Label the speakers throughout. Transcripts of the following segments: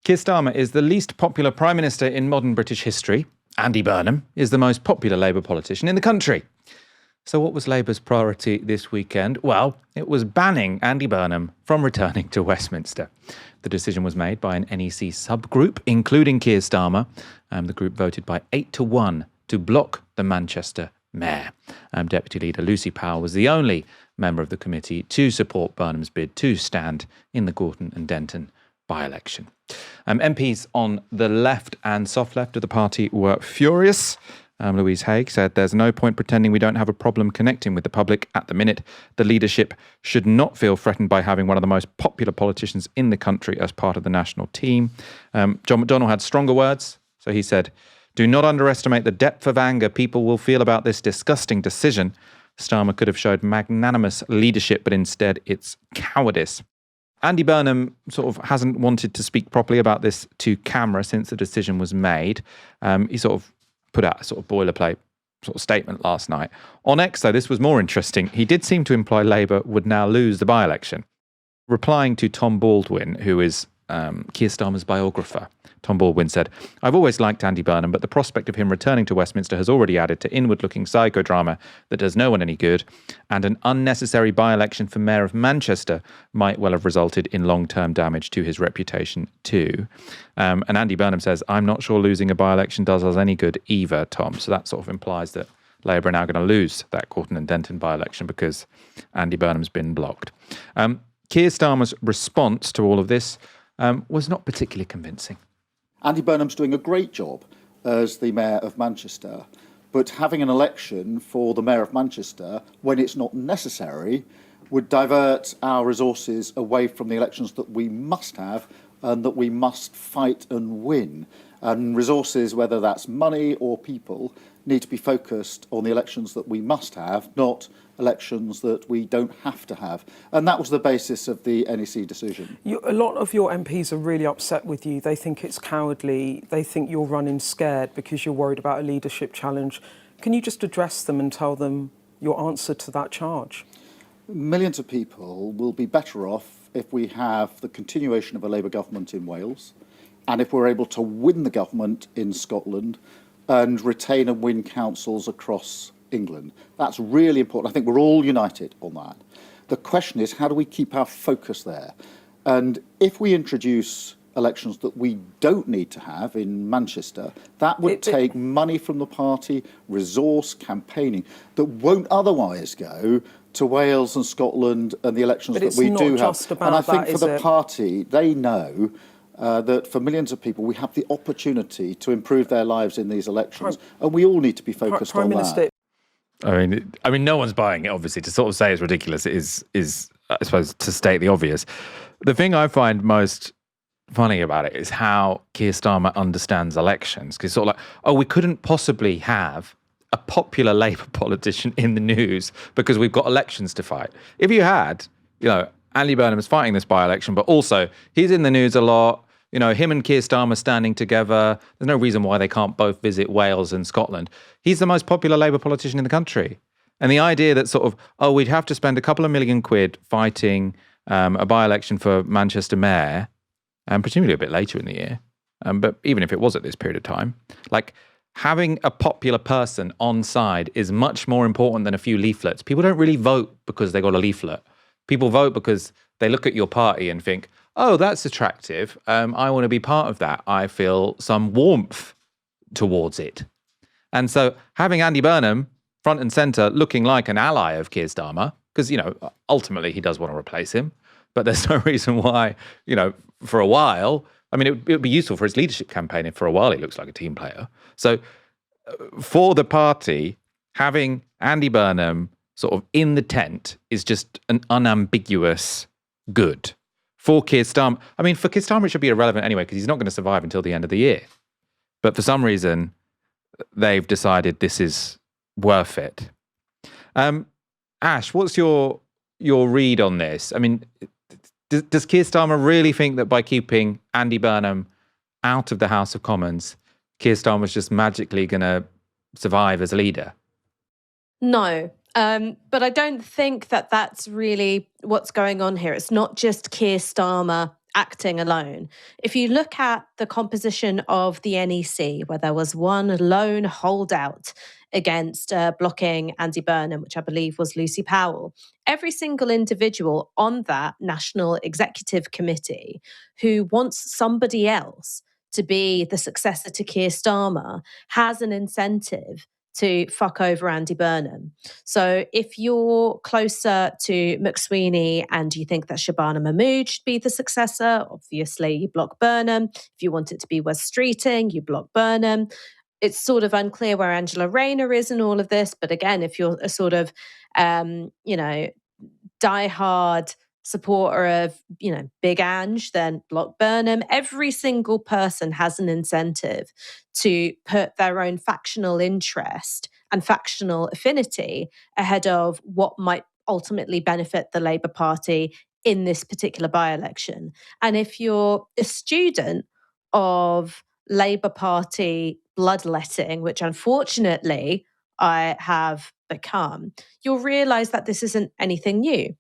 Speaker 1: Keir Starmer is the least popular Prime Minister in modern British history. Andy Burnham is the most popular Labour politician in the country. So what was Labour's priority this weekend? Well, it was banning Andy Burnham from returning to Westminster. The decision was made by an NEC subgroup, including Keir Starmer. The group voted by 8-1 to block the Manchester mayor. Deputy Leader Lucy Powell was the only member of the committee to support Burnham's bid to stand in the Gorton and Denton by-election. MPs on the left and soft left of the party were furious. Louise Haigh said there's no point pretending we don't have a problem connecting with the public at the minute. The leadership should not feel threatened by having one of the most popular politicians in the country as part of the national team. John McDonnell had stronger words. So he said, "Do not underestimate the depth of anger people will feel about this disgusting decision. Starmer could have showed magnanimous leadership, but instead it's cowardice." Andy Burnham sort of hasn't wanted to speak properly about this to camera since the decision was made. He sort of put out a sort of boilerplate sort of statement last night. On X, though, this was more interesting. He did seem to imply Labour would now lose the by-election. Replying to Tom Baldwin, who is Keir Starmer's biographer, Tom Baldwin said, "I've always liked Andy Burnham, but the prospect of him returning to Westminster has already added to inward-looking psychodrama that does no one any good, and an unnecessary by-election for Mayor of Manchester might well have resulted in long-term damage to his reputation too." And Andy Burnham says, "I'm not sure losing a by-election does us any good either, Tom." So that sort of implies that Labour are now going to lose that Gorton and Denton by-election because Andy Burnham's been blocked. Keir Starmer's response to all of this was not particularly convincing.
Speaker 2: Andy Burnham's doing a great job as the Mayor of Manchester, but having an election for the Mayor of Manchester when it's not necessary would divert our resources away from the elections that we must have and that we must fight and win. And resources, whether that's money or people, need to be focused on the elections that we must have, not elections that we don't have to have. And that was the basis of the NEC decision.
Speaker 3: A lot of your MPs are really upset with you. They think it's cowardly. They think you're running scared because you're worried about a leadership challenge. Can you just address them and tell them your answer to that charge?
Speaker 2: Millions of people will be better off if we have the continuation of a Labour government in Wales, and if we're able to win the government in Scotland and retain and win councils across England. That's really important. I think we're all united on that. The question is, how do we keep our focus there? And if we introduce elections that we don't need to have in Manchester, that would take money from the party, resource, campaigning, that won't otherwise go to Wales and Scotland and the elections that we do have. And I think for the party, they know that for millions of people, we have the opportunity to improve their lives in these elections, and we all need to be focused on that.
Speaker 1: I mean, no one's buying it, obviously. To sort of say it's ridiculous is, I suppose, to state the obvious. The thing I find most funny about it is how Keir Starmer understands elections. Because sort of like, oh, we couldn't possibly have a popular Labour politician in the news because we've got elections to fight. If you had, Andy Burnham is fighting this by-election, but also he's in the news a lot. Him and Keir Starmer standing together. There's no reason why they can't both visit Wales and Scotland. He's the most popular Labour politician in the country. And the idea that sort of, we'd have to spend a couple of million quid fighting a by-election for Manchester Mayor, and presumably a bit later in the year, but even if it was at this period of time, like having a popular person on side is much more important than a few leaflets. People don't really vote because they got a leaflet. People vote because they look at your party and think, oh, that's attractive. I want to be part of that. I feel some warmth towards it. And so having Andy Burnham front and centre looking like an ally of Keir Starmer, because, ultimately he does want to replace him, but there's no reason why, for a while, it would be useful for his leadership campaign if for a while he looks like a team player. So for the party, having Andy Burnham sort of in the tent is just an unambiguous good. For Keir Starmer, for Keir Starmer it should be irrelevant anyway because he's not going to survive until the end of the year. But for some reason, they've decided this is worth it. Ash, what's your read on this? Does Keir Starmer really think that by keeping Andy Burnham out of the House of Commons, Keir Starmer's just magically going to survive as a leader?
Speaker 4: No. But I don't think that that's really what's going on here. It's not just Keir Starmer acting alone. If you look at the composition of the NEC, where there was one lone holdout against blocking Andy Burnham, which I believe was Lucy Powell, every single individual on that National Executive Committee who wants somebody else to be the successor to Keir Starmer has an incentive to fuck over Andy Burnham. So if you're closer to McSweeney and you think that Shabana Mahmood should be the successor, obviously you block Burnham. If you want it to be Wes Streeting, you block Burnham. It's sort of unclear where Angela Rayner is in all of this. But again, if you're a sort of, diehard supporter of, Big Ange, then block Burnham. Every single person has an incentive to put their own factional interest and factional affinity ahead of what might ultimately benefit the Labour Party in this particular by-election. And if you're a student of Labour Party bloodletting, which unfortunately I have become, you'll realise that this isn't anything new.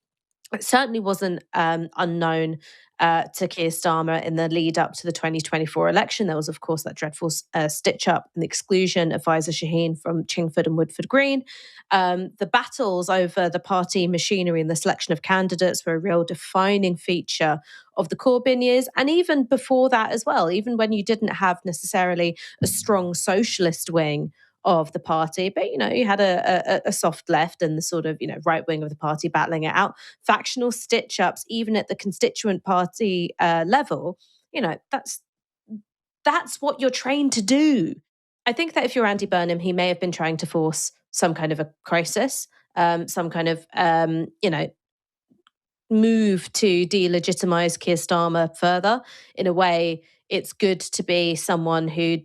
Speaker 4: It certainly wasn't unknown to Keir Starmer in the lead up to the 2024 election. There was, of course, that dreadful stitch up and the exclusion of Faiza Shaheen from Chingford and Woodford Green. The battles over the party machinery and the selection of candidates were a real defining feature of the Corbyn years. And even before that as well, even when you didn't have necessarily a strong socialist wing of the party, but you had a soft left and the sort of right wing of the party battling it out. Factional stitch ups, even at the constituent party level, that's what you're trained to do. I think that if you're Andy Burnham, he may have been trying to force some kind of a crisis, some kind of move to delegitimize Keir Starmer further. In a way, it's good to be someone who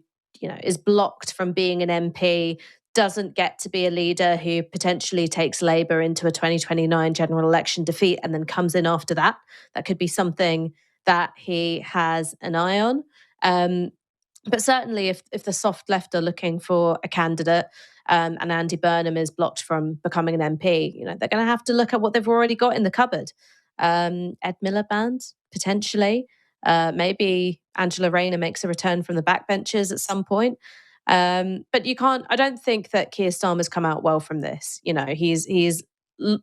Speaker 4: is blocked from being an MP, doesn't get to be a leader, who potentially takes Labour into a 2029 general election defeat and then comes in after that. That could be something that he has an eye on. But certainly if the soft left are looking for a candidate and Andy Burnham is blocked from becoming an MP, they're going to have to look at what they've already got in the cupboard. Ed Miliband, potentially. Maybe Angela Rayner makes a return from the backbenchers at some point. But I don't think that Keir Starmer's come out well from this. He's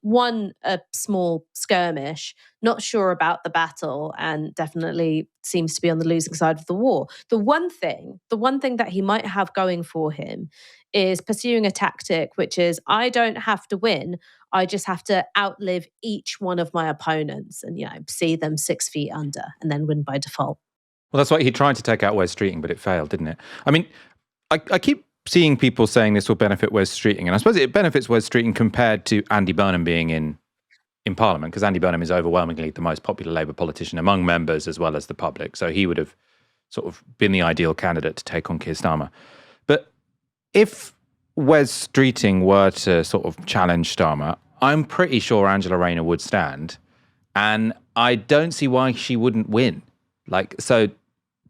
Speaker 4: won a small skirmish, not sure about the battle, and definitely seems to be on the losing side of the war. The one thing that he might have going for him is pursuing a tactic, which is, I don't have to win, I just have to outlive each one of my opponents and, see them 6 feet under and then win by default.
Speaker 1: Well, that's why he tried to take out Wes Streeting, but it failed, didn't it? I mean, I keep seeing people saying this will benefit Wes Streeting, and I suppose it benefits Wes Streeting compared to Andy Burnham being in Parliament, because Andy Burnham is overwhelmingly the most popular Labour politician among members as well as the public. So he would have sort of been the ideal candidate to take on Keir Starmer. But if Wes Streeting were to sort of challenge Starmer, I'm pretty sure Angela Rayner would stand, and I don't see why she wouldn't win. So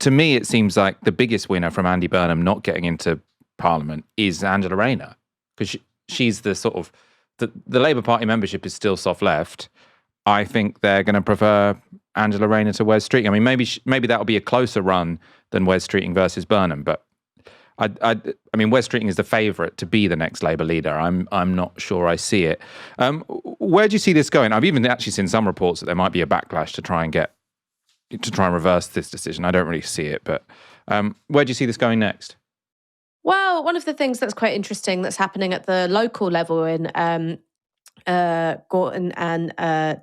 Speaker 1: to me, it seems like the biggest winner from Andy Burnham not getting into Parliament is Angela Rayner, because she's the sort of the Labour Party membership is still soft left. I think they're going to prefer Angela Rayner to Wes Streeting. I mean, maybe that'll be a closer run than Wes Streeting versus Burnham, but I mean, Wes Streeting is the favourite to be the next Labour leader. I'm not sure I see it. Where do you see this going? I've even actually seen some reports that there might be a backlash to try and reverse this decision. I don't really see it, but where do you see this going next?
Speaker 4: Well, one of the things that's quite interesting that's happening at the local level in Gorton and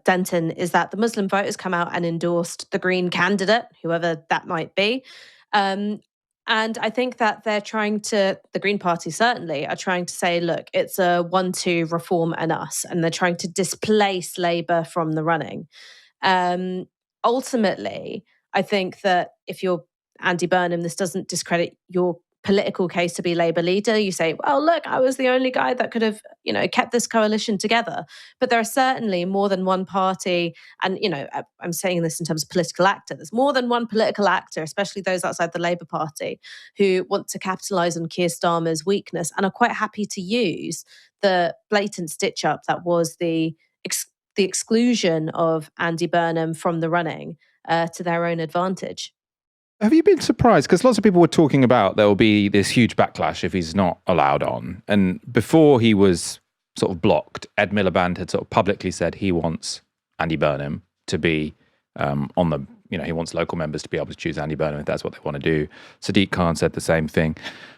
Speaker 4: Denton is that the Muslim voters come out and endorsed the Green candidate, whoever that might be. And I think that the Green Party certainly are trying to say, look, it's a 1-2 Reform and us, and they're trying to displace Labour from the running. Ultimately, I think that if you're Andy Burnham, this doesn't discredit your political case to be Labour leader. You say, well, look, I was the only guy that could have, kept this coalition together. But there are certainly more than one party, and, I'm saying this in terms of political actor. There's more than one political actor, especially those outside the Labour Party, who want to capitalise on Keir Starmer's weakness and are quite happy to use the blatant stitch-up that was the exclusion of Andy Burnham from the running to their own advantage.
Speaker 1: Have you been surprised? Because lots of people were talking about there will be this huge backlash if he's not allowed on. And before he was sort of blocked, Ed Miliband had sort of publicly said he wants Andy Burnham to be on the, he wants local members to be able to choose Andy Burnham if that's what they want to do. Sadiq Khan said the same thing.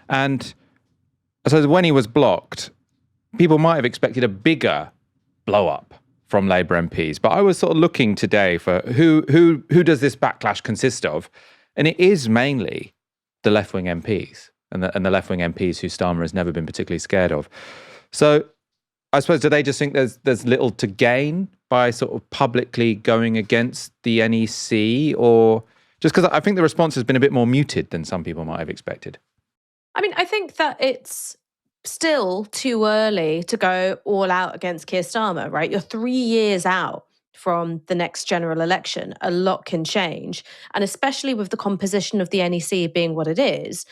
Speaker 1: And I suppose when he was blocked, people might have expected a bigger blow up from Labour MPs. But I was sort of looking today for who does this backlash consist of? And it is mainly the left-wing MPs and the left-wing MPs who Starmer has never been particularly scared of. So I suppose, do they just think there's little to gain by sort of publicly going against the NEC, or just because I think the response has been a bit more muted than some people might have expected?
Speaker 4: I mean, I think that it's still too early to go all out against Keir Starmer, right? You're 3 years out from the next general election. A lot can change. And especially with the composition of the NEC being what it is,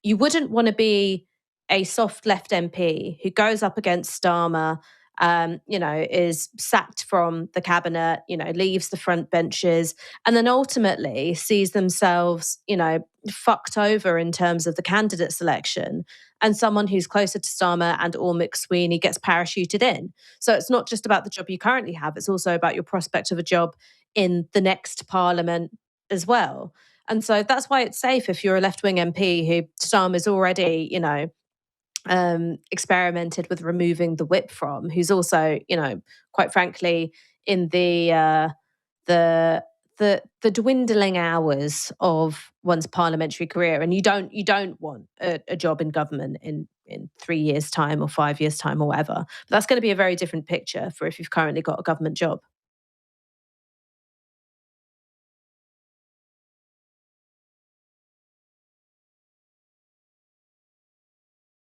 Speaker 4: you wouldn't want to be a soft left MP who goes up against Starmer, is sacked from the cabinet, leaves the front benches, and then ultimately sees themselves, fucked over in terms of the candidate selection. And someone who's closer to Starmer and or McSweeney gets parachuted in. So it's not just about the job you currently have, it's also about your prospect of a job in the next parliament as well. And so that's why it's safe if you're a left-wing MP who Starmer's already, experimented with removing the whip from, who's also, quite frankly, in the dwindling hours of one's parliamentary career, and you don't want a job in government in 3 years' time or 5 years' time or whatever. But that's going to be a very different picture for if you've currently got a government job.